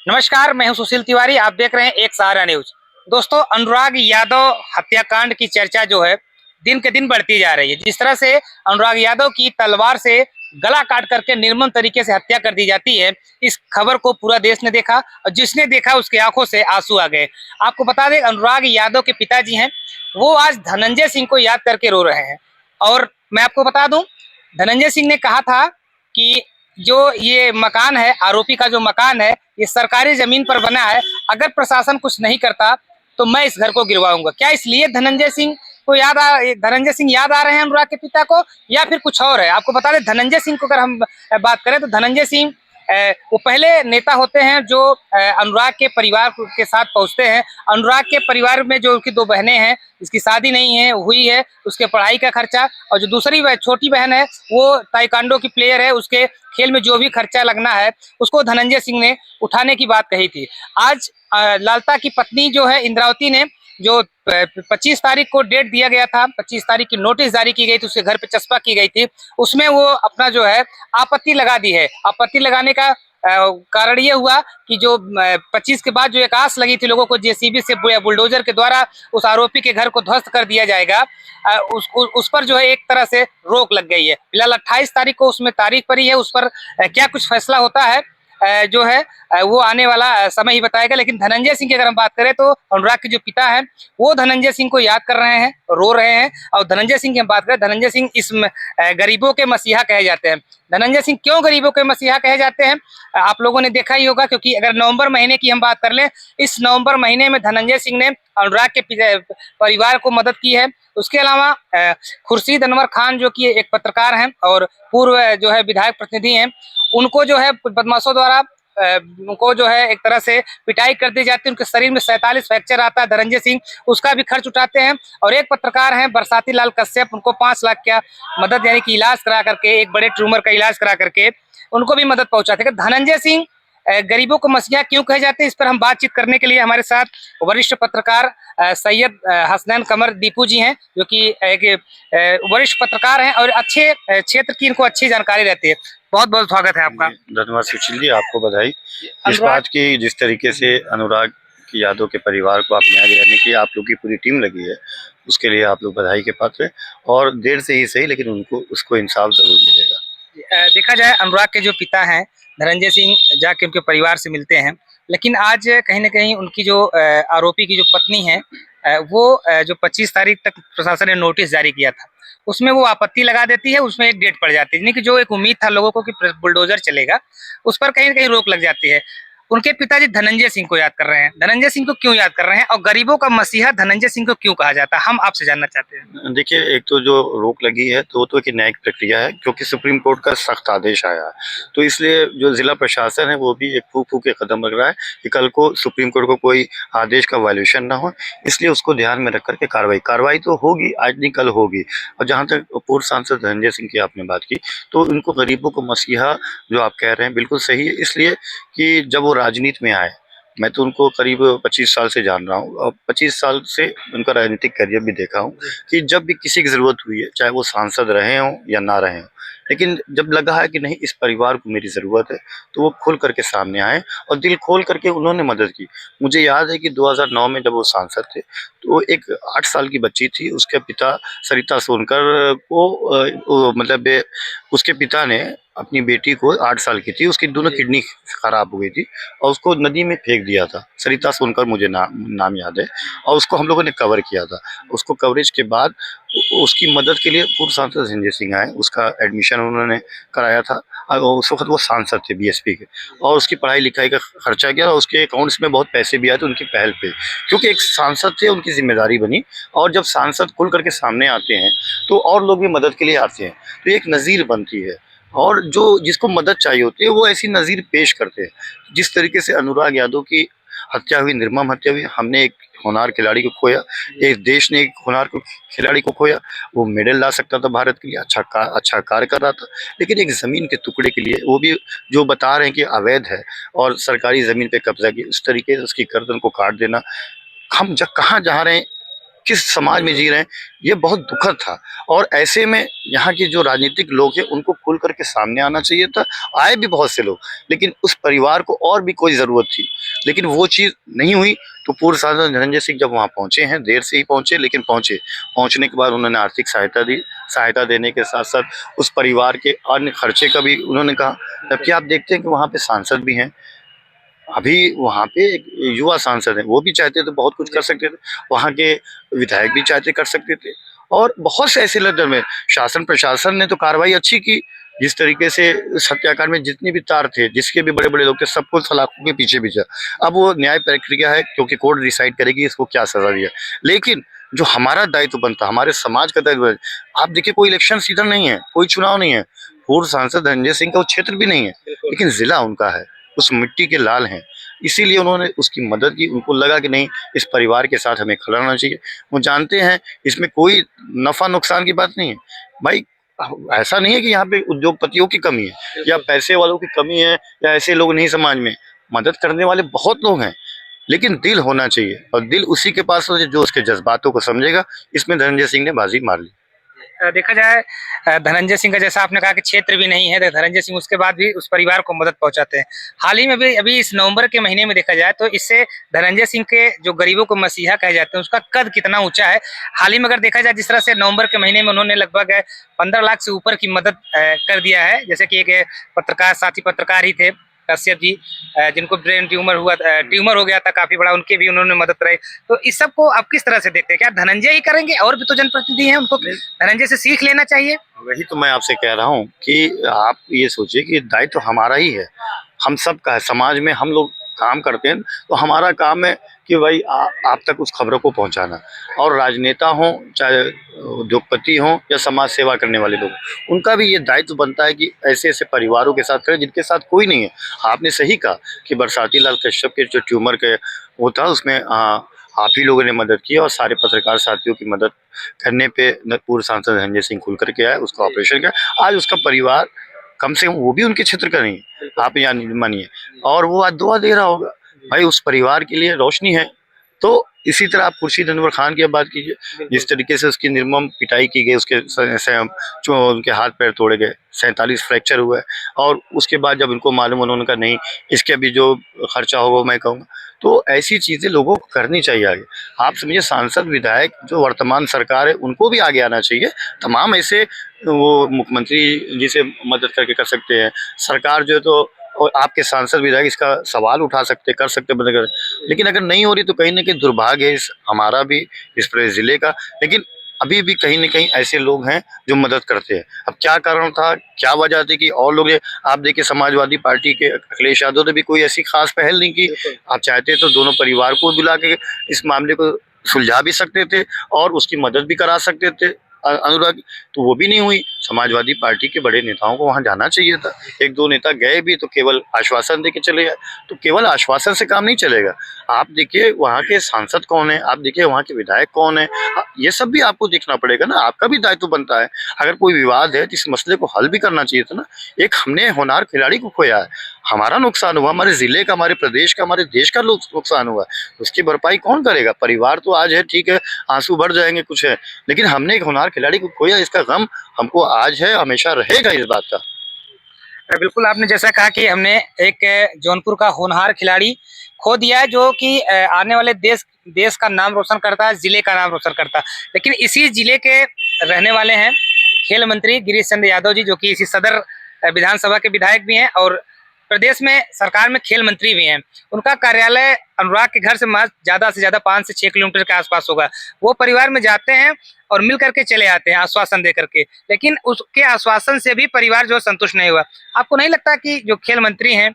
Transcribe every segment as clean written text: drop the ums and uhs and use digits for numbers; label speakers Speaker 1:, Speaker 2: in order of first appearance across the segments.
Speaker 1: नमस्कार, मैं हूं सुशील तिवारी। आप देख रहे हैं एक सहारा न्यूज। दोस्तों, अनुराग यादव हत्याकांड की चर्चा जो है दिन के दिन बढ़ती जा रही है। जिस तरह से अनुराग यादव की तलवार से गला काट करके निर्मम तरीके से हत्या कर दी जाती है, इस खबर को पूरा देश ने देखा और जिसने देखा उसकी आंखों से आंसू आ गए। आपको बता दें, अनुराग यादव के पिताजी हैं, वो आज धनंजय सिंह को याद करके रो रहे हैं। और मैं आपको बता दूं, धनंजय सिंह ने कहा था कि जो ये मकान है, आरोपी का जो मकान है, ये सरकारी जमीन पर बना है। अगर प्रशासन कुछ नहीं करता तो मैं इस घर को गिरवाऊंगा। क्या इसलिए धनंजय सिंह को धनंजय सिंह याद आ रहे हैं अनुराग के पिता को, या फिर कुछ और है? आपको बता दें, धनंजय सिंह को अगर हम बात करें तो धनंजय सिंह वो पहले नेता होते हैं जो अनुराग के परिवार के साथ पहुंचते हैं। अनुराग के परिवार में जो उसकी दो बहनें हैं, जिसकी शादी नहीं है हुई है, उसके पढ़ाई का खर्चा, और जो दूसरी छोटी बहन है वो ताइक्वांडो की प्लेयर है, उसके खेल में जो भी खर्चा लगना है उसको धनंजय सिंह ने उठाने की बात कही थी। आज लालता की पत्नी जो है इंद्रावती ने, जो 25 तारीख को डेट दिया गया था, 25 तारीख की नोटिस जारी की गई थी, उसके घर पे चस्पा की गई थी, उसमें वो अपना जो है आपत्ति लगा दी है। आपत्ति लगाने का कारण ये हुआ कि जो 25 के बाद जो एक आस लगी थी लोगों को, जेसीबी से बुलडोजर के द्वारा उस आरोपी के घर को ध्वस्त कर दिया जाएगा, उस पर जो है एक तरह से रोक लग गई है। फिलहाल 28 तारीख को उसमें तारीख पड़ी है, उस पर क्या कुछ फैसला होता है जो है वो आने वाला समय ही बताएगा। लेकिन धनंजय सिंह की अगर हम बात करें तो अनुराग के जो पिता हैं वो धनंजय सिंह को याद कर रहे हैं, रो रहे हैं। और धनंजय सिंह की हम बात करें, धनंजय सिंह इस गरीबों के मसीहा कहे जाते हैं। धनंजय सिंह क्यों गरीबों के मसीहा कहे जाते हैं, आप लोगों ने देखा ही होगा, क्योंकि अगर नवंबर महीने की हम बात कर लें, इस नवंबर महीने में धनंजय सिंह ने अनुराग के परिवार को मदद की है। उसके अलावा खुर्शीद अनवर खान जो कि एक पत्रकार हैं और पूर्व जो है विधायक प्रतिनिधि हैं, उनको जो है बदमाशों द्वारा उनको जो है एक तरह से पिटाई कर दी जाती है। उनके शरीर में 47 फ्रैक्चर आता है, धनंजय सिंह उसका भी खर्च उठाते हैं। और एक पत्रकार हैं बरसाती लाल कश्यप, उनको 5 लाख का मदद यानी कि इलाज करा करके, एक बड़े ट्यूमर का इलाज करा करके उनको भी मदद पहुंचाते हैं। धनंजय सिंह गरीबों को मसीहा क्यों कहे जाते हैं, इस पर हम बातचीत करने के लिए हमारे साथ वरिष्ठ पत्रकार सैयद हसनैन कमर दीपू जी हैं, जो कि एक वरिष्ठ पत्रकार हैं और अच्छे क्षेत्र की इनको अच्छी जानकारी रहती है। बहुत बहुत स्वागत है आपका।
Speaker 2: धन्यवाद सुशील जी, आपको बधाई इस बात की, जिस तरीके से अनुराग की यादव के परिवार को आप न्याय दिलाने के लिए आप लोग की पूरी टीम लगी है, उसके लिए आप लोग बधाई के पात्र हैं। और देर से ही सही, लेकिन उनको उसको इंसाफ जरूर मिलेगा।
Speaker 1: देखा जाए, अनुराग के जो पिता हैं धनंजय सिंह जाके उनके परिवार से मिलते हैं, लेकिन आज कहीं ना कहीं उनकी जो आरोपी की जो पत्नी है, वो जो 25 तारीख तक प्रशासन ने नोटिस जारी किया था, उसमें वो आपत्ति लगा देती है। उसमें एक डेट पड़ जाती है, यानी कि जो एक उम्मीद था लोगों को कि बुलडोजर चलेगा, उस पर कहीं ना कहीं रोक लग जाती है। उनके पिताजी धनंजय सिंह को याद कर रहे हैं। धनंजय सिंह को क्यों याद कर रहे हैं और गरीबों का मसीहा धनंजय सिंह को क्यों कहा जाता है, हम आपसे जानना चाहते हैं।
Speaker 2: देखिए, एक तो जो रोक लगी है तो वो एक न्यायिक प्रक्रिया है, क्योंकि सुप्रीम कोर्ट का सख्त आदेश आया है। तो इसलिए जो जिला प्रशासन है वो भी एक फूक फूक के कदम रख रहा है कि कल को सुप्रीम कोर्ट को कोई आदेश का वायलेशन ना हो, इसलिए उसको ध्यान में रख करके कार्रवाई तो होगी, आज नहीं कल होगी। और जहाँ तक पूर्व सांसद धनंजय सिंह की आपने बात की, तो उनको गरीबों को मसीहा जो आप कह रहे हैं बिल्कुल सही है, इसलिए कि जब वो राजनीति में आए, मैं तो उनको करीब 25 साल से जान रहा हूँ और 25 साल से उनका राजनीतिक करियर भी देखा हूँ कि जब भी किसी की ज़रूरत हुई है, चाहे वो सांसद रहे हों या ना रहे हों, लेकिन जब लगा है कि नहीं इस परिवार को मेरी ज़रूरत है, तो वो खुल करके सामने आए और दिल खोल करके उन्होंने मदद की। मुझे याद है कि 2009 में जब वो सांसद थे, तो एक 8 साल की बच्ची थी, उसके पिता सरिता सोनकर को मतलब उसके पिता ने अपनी बेटी को 8 साल की थी, उसकी दोनों किडनी खराब हो गई थी और उसको नदी में फेंक दिया था। सरिता सोनकर मुझे नाम याद है, और उसको हम लोगों ने कवर किया था। उसको कवरेज के बाद उसकी मदद के लिए पूर्व सांसद संजय सिंह आए, उसका एडमिशन उन्होंने कराया था। और उस वक्त वो सांसद थे बीएसपी के, और उसकी पढ़ाई लिखाई का खर्चा किया और उसके अकाउंट्स में बहुत पैसे भी आए थे उनकी पहल पे, क्योंकि एक सांसद थे, उनकी जिम्मेदारी बनी। और जब सांसद खुल करके सामने आते हैं तो और लोग भी मदद के लिए आते हैं, तो एक नज़ीर बनती है और जो जिसको मदद चाहिए होती है वो ऐसी नज़ीर पेश करते हैं। जिस तरीके से अनुराग यादव की हत्या हुई, निर्मम हत्या हुई, हमने एक होनहार खिलाड़ी को खोया, एक देश ने एक होनहार खिलाड़ी को खोया। वो मेडल ला सकता था भारत के लिए, अच्छा कार्य कर रहा था, लेकिन एक ज़मीन के टुकड़े के लिए, वो भी जो बता रहे हैं कि अवैध है और सरकारी ज़मीन पे कब्जा किया, उस तरीके से उसकी गर्दन को काट देना। हम कहाँ जा रहे हैं, किस समाज में जी रहे हैं, ये बहुत दुखद था। और ऐसे में यहाँ के जो राजनीतिक लोग हैं उनको खुल करके सामने आना चाहिए था। आए भी बहुत से लोग, लेकिन उस परिवार को और भी कोई ज़रूरत थी, लेकिन वो चीज़ नहीं हुई। तो पूर्व सांसद धनंजय सिंह जब वहाँ पहुँचे हैं, देर से ही पहुँचे लेकिन पहुँचे, पहुँचने के बाद उन्होंने आर्थिक सहायता दी। सहायता देने के साथ साथ उस परिवार के अन्य खर्चे का भी उन्होंने कहा। जबकि आप देखते हैं कि वहाँ पे सांसद भी हैं, अभी वहाँ पे एक युवा सांसद हैं, वो भी चाहते तो बहुत कुछ कर सकते थे, वहाँ के विधायक भी चाहते कर सकते थे। और बहुत से ऐसे लेटर में शासन प्रशासन ने तो कार्रवाई अच्छी की। जिस तरीके से इस हत्याकांड में जितने भी तार थे, जिसके भी बड़े बड़े लोग थे, सबको सलाखों के पीछे पीछे। अब वो न्याय प्रक्रिया है, क्योंकि कोर्ट डिसाइड करेगी इसको क्या सजा दिया। लेकिन जो हमारा दायित्व बनता, हमारे समाज का दायित्व, आप देखिए कोई इलेक्शन सीजन नहीं है, कोई चुनाव नहीं है, पूर्व सांसद धनंजय सिंह का वो क्षेत्र भी नहीं है, लेकिन जिला उनका है, उस मिट्टी के लाल हैं, इसीलिए उन्होंने उसकी मदद की। उनको लगा कि नहीं, इस परिवार के साथ हमें खड़ा रहना चाहिए। वो जानते हैं इसमें कोई नफा नुकसान की बात नहीं है भाई। ऐसा नहीं है कि यहाँ पे उद्योगपतियों की कमी है या पैसे वालों की कमी है या ऐसे लोग नहीं, समाज में मदद करने वाले बहुत लोग हैं, लेकिन दिल होना चाहिए। और दिल उसी के पास हो जो उसके जज्बातों को समझेगा। इसमें धनंजय सिंह ने बाजी मार ली।
Speaker 1: देखा जाए धनंजय सिंह का, जैसा आपने कहा कि क्षेत्र भी नहीं है, तो धनंजय सिंह उसके बाद भी उस परिवार को मदद पहुंचाते हैं। हाल ही में भी अभी इस नवंबर के महीने में देखा जाए तो इससे धनंजय सिंह के जो गरीबों को मसीहा कहे जाते हैं उसका कद कितना ऊंचा है। हाल ही में अगर देखा जाए जिस तरह से नवंबर के महीने में उन्होंने लगभग 15 लाख से ऊपर की मदद कर दिया है। जैसे कि एक पत्रकार, साथी पत्रकार ही थे कश्यप जी, जिनको ब्रेन ट्यूमर हो गया था काफी बड़ा, उनके भी उन्होंने मदद कराई। तो इस सब को आप किस तरह से देखते हैं? क्या धनंजय ही करेंगे? और भी तो जनप्रतिनिधि हैं, उनको धनंजय से सीख लेना चाहिए।
Speaker 2: वही तो मैं आपसे कह रहा हूँ कि आप ये सोचिए कि दायित्व हमारा ही है, हम सब का है। समाज में हम लोग काम करते हैं तो हमारा काम है कि भाई आप तक उस खबरों को पहुंचाना। और राजनेता हों, चाहे उद्योगपति हों या समाज सेवा करने वाले लोग, उनका भी ये दायित्व बनता है कि ऐसे ऐसे परिवारों के साथ करें जिनके साथ कोई नहीं है। आपने सही कहा कि बरसाती लाल कश्यप के जो ट्यूमर के वो था, उसमें आप ही लोगों ने मदद की और सारे पत्रकार साथियों की मदद करने पे पूर्व सांसद धनंजय सिंह खुल करके आए, उसका ऑपरेशन किया। आज उसका परिवार कम से कम वो भी उनके क्षेत्र का नहीं है, आप यहाँ मानिए, और वो आज दुआ दे रहा होगा। भाई उस परिवार के लिए रोशनी है। तो इसी तरह आप खुर्शीद अनवर खान की बात कीजिए, जिस तरीके से उसकी निर्मम पिटाई की गई, उसके जो उनके हाथ पैर तोड़े गए, 47 फ्रैक्चर हुआ है। और उसके बाद जब इनको मालूम, उन्होंने कहा नहीं, इसके भी जो खर्चा होगा मैं कहूँगा। तो ऐसी चीज़ें लोगों को करनी चाहिए आगे। आप समझिए सांसद विधायक जो वर्तमान सरकार है उनको भी आगे आना चाहिए। तमाम ऐसे वो मुख्यमंत्री जी से मदद करके कर सकते हैं, सरकार जो है तो, और आपके सांसद विधायक इसका सवाल उठा सकते, कर सकते, मदद कर। लेकिन अगर नहीं हो रही तो कहीं ना कहीं दुर्भाग्य है हमारा भी, इस पूरे जिले का। लेकिन अभी भी कहीं न कहीं ऐसे लोग हैं जो मदद करते हैं। अब क्या कारण था, क्या वजह थी कि और लोग, आप देखिए समाजवादी पार्टी के अखिलेश यादव ने भी कोई ऐसी खास पहल नहीं की। आप चाहते तो दोनों परिवार को बुला के इस मामले को सुलझा भी सकते थे और उसकी मदद भी करा सकते थे। अनुराग, तो वो भी नहीं हुई। समाजवादी पार्टी के बड़े नेताओं को वहां जाना चाहिए था। एक दो नेता गए भी तो केवल आश्वासन देके चले गए। तो केवल आश्वासन से काम नहीं चलेगा। आप देखिए वहां के सांसद कौन है, आप देखिए वहां के विधायक कौन है, ये सब भी आपको देखना पड़ेगा ना। आपका भी दायित्व बनता है। अगर कोई विवाद है तो इस मसले को हल भी करना चाहिए था ना। एक हमने होनहार खिलाड़ी को खोया है, हमारा नुकसान हुआ, हमारे जिले का, हमारे प्रदेश का, हमारे देश का नुकसान हुआ, उसकी भरपाई कौन करेगा? परिवार तो आज है, ठीक है, आंसू भर जाएंगे, कुछ है, लेकिन हमने एक होनहार खिलाड़ी को खोया, इसका गम हमको आज है, हमेशा रहेगा इस बात का।
Speaker 1: बिल्कुल, आपने जैसा कहा कि हमने एक जौनपुर का होनहार खिलाड़ी खो दिया है, जो कि आने वाले देश का नाम रोशन करता है, जिले का नाम रोशन करता है। लेकिन इसी जिले के रहने वाले हैं खेल मंत्री गिरीश चंद्र यादव जी, जो कि इसी सदर विधानसभा के विधायक भी हैं और प्रदेश में सरकार में खेल मंत्री भी हैं। उनका कार्यालय अनुराग के घर से ज्यादा से ज्यादा 5 से 6 किलोमीटर के आसपास होगा। वो परिवार में जाते हैं और मिल करके चले आते हैं आश्वासन दे करके, लेकिन उसके आश्वासन से भी परिवार जो संतुष्ट नहीं हुआ। आपको नहीं लगता कि जो खेल मंत्री हैं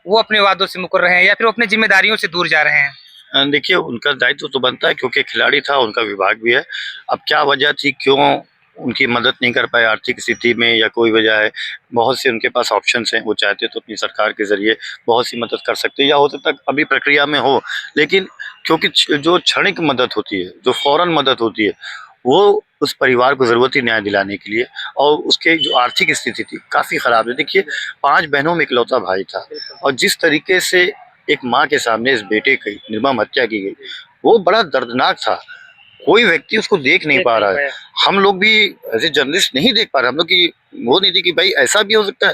Speaker 1: वो अपने वादों से मुकर रहे हैं या फिर अपनी जिम्मेदारियों से दूर जा रहे हैं?
Speaker 2: देखिए उनका दायित्व तो बनता है, क्योंकि खिलाड़ी था, उनका विभाग भी है। अब क्या वजह थी, क्यों उनकी मदद नहीं कर पाए आर्थिक स्थिति में, या कोई वजह है? बहुत से उनके पास ऑप्शंस हैं, वो चाहते तो अपनी सरकार के जरिए बहुत सी मदद कर सकते हैं, या हो सकता अभी प्रक्रिया में हो। लेकिन क्योंकि जो क्षणिक मदद होती है, जो फौरन मदद होती है, वो उस परिवार को ज़रूरत ही न्याय दिलाने के लिए, और उसके जो आर्थिक स्थिति थी काफ़ी ख़राब है। देखिए 5 बहनों में इकलौता भाई था, और जिस तरीके से एक माँ के सामने इस बेटे की निर्मम हत्या की गई, वो बड़ा दर्दनाक था। कोई व्यक्ति उसको देख नहीं पा रहा है। हम लोग भी एज ए जर्नलिस्ट नहीं देख पा रहे, हम लोग की वो नहीं थी कि भाई ऐसा भी हो सकता है।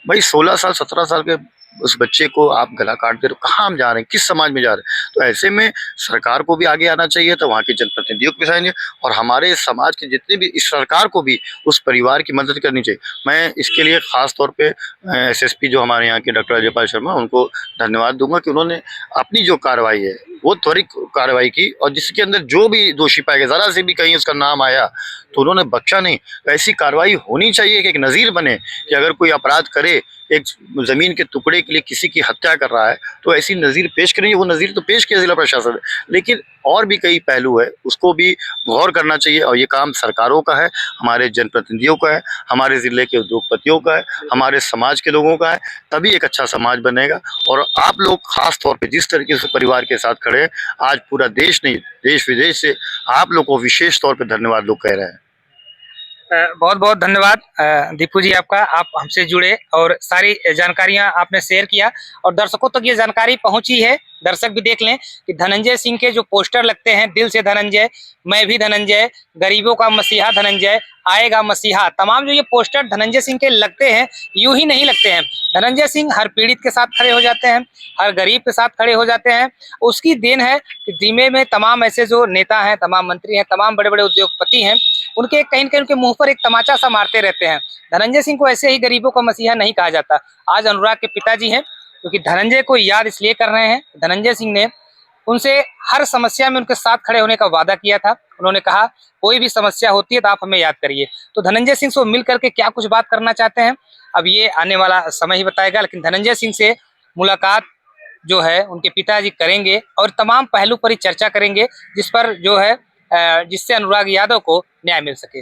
Speaker 2: भाई 16 साल 17 साल के उस बच्चे को आप गला काट दे रहे हो, कहाँ हम जा रहे हैं, किस समाज में जा रहे हैं। तो ऐसे में सरकार को भी आगे आना चाहिए, तो वहाँ के जनप्रतिनिधियों को भी चाहिए, और हमारे समाज के जितने भी, इस सरकार को भी उस परिवार की मदद करनी चाहिए। मैं इसके लिए खास तौर पे एसएसपी जो हमारे यहाँ के डॉक्टर अजयपाल शर्मा, उनको धन्यवाद दूंगा कि उन्होंने अपनी जो कार्रवाई है वो त्वरित कार्रवाई की, और जिसके अंदर जो भी दोषी पाए गए, जरा से भी कहीं उसका नाम आया तो उन्होंने बख्शा नहीं। तो ऐसी कार्रवाई होनी चाहिए कि एक नज़ीर बने कि अगर कोई अपराध करे, एक जमीन के टुकड़े के लिए किसी की हत्या कर रहा है, तो ऐसी नज़ीर पेश करेंगे। वो नज़ीर तो पेश किया जिला प्रशासन ने, लेकिन और भी कई पहलू है, उसको भी गौर करना चाहिए। और ये काम सरकारों का है, हमारे जनप्रतिनिधियों का है, हमारे ज़िले के उद्योगपतियों का है, हमारे समाज के लोगों का है, तभी एक अच्छा समाज बनेगा। और आप लोग खास तौर पे जिस तरीके से परिवार के साथ खड़े हैं, आज पूरा देश नहीं, देश विदेश से आप लोग को विशेष तौर पे धन्यवाद लोग कह रहे हैं।
Speaker 1: बहुत बहुत धन्यवाद दीपू जी आपका, आप हमसे जुड़े और सारी जानकारियां आपने शेयर किया और दर्शकों तक ये जानकारी पहुंची है। दर्शक भी देख लें कि धनंजय सिंह के जो पोस्टर लगते हैं, दिल से धनंजय, मैं भी धनंजय, गरीबों का मसीहा धनंजय, आएगा मसीहा, तमाम जो ये पोस्टर धनंजय सिंह के लगते हैं, यूं ही नहीं लगते हैं। धनंजय सिंह हर पीड़ित के साथ खड़े हो जाते हैं, हर गरीब के साथ खड़े हो जाते हैं। उसकी देन है कि जिले में तमाम ऐसे जो नेता हैं, तमाम मंत्री हैं, तमाम बड़े बड़े उद्योगपति हैं, उनके कहीं न कहीं उनके मुंह पर एक तमाचा सा मारते रहते हैं। धनंजय सिंह को ऐसे ही गरीबों का मसीहा नहीं कहा जाता। आज अनुराग के पिताजी हैं, क्योंकि धनंजय को याद इसलिए कर रहे हैं, धनंजय सिंह ने उनसे हर समस्या में उनके साथ खड़े होने का वादा किया था। उन्होंने कहा कोई भी समस्या होती है तो आप हमें याद करिए। तो धनंजय सिंह से मिल करके क्या कुछ बात करना चाहते हैं, अब ये आने वाला समय ही बताएगा। लेकिन धनंजय सिंह से मुलाकात जो है उनके पिताजी करेंगे और तमाम पहलू पर ही चर्चा करेंगे, जिस पर जो है जिससे अनुराग यादव को न्याय मिल सके।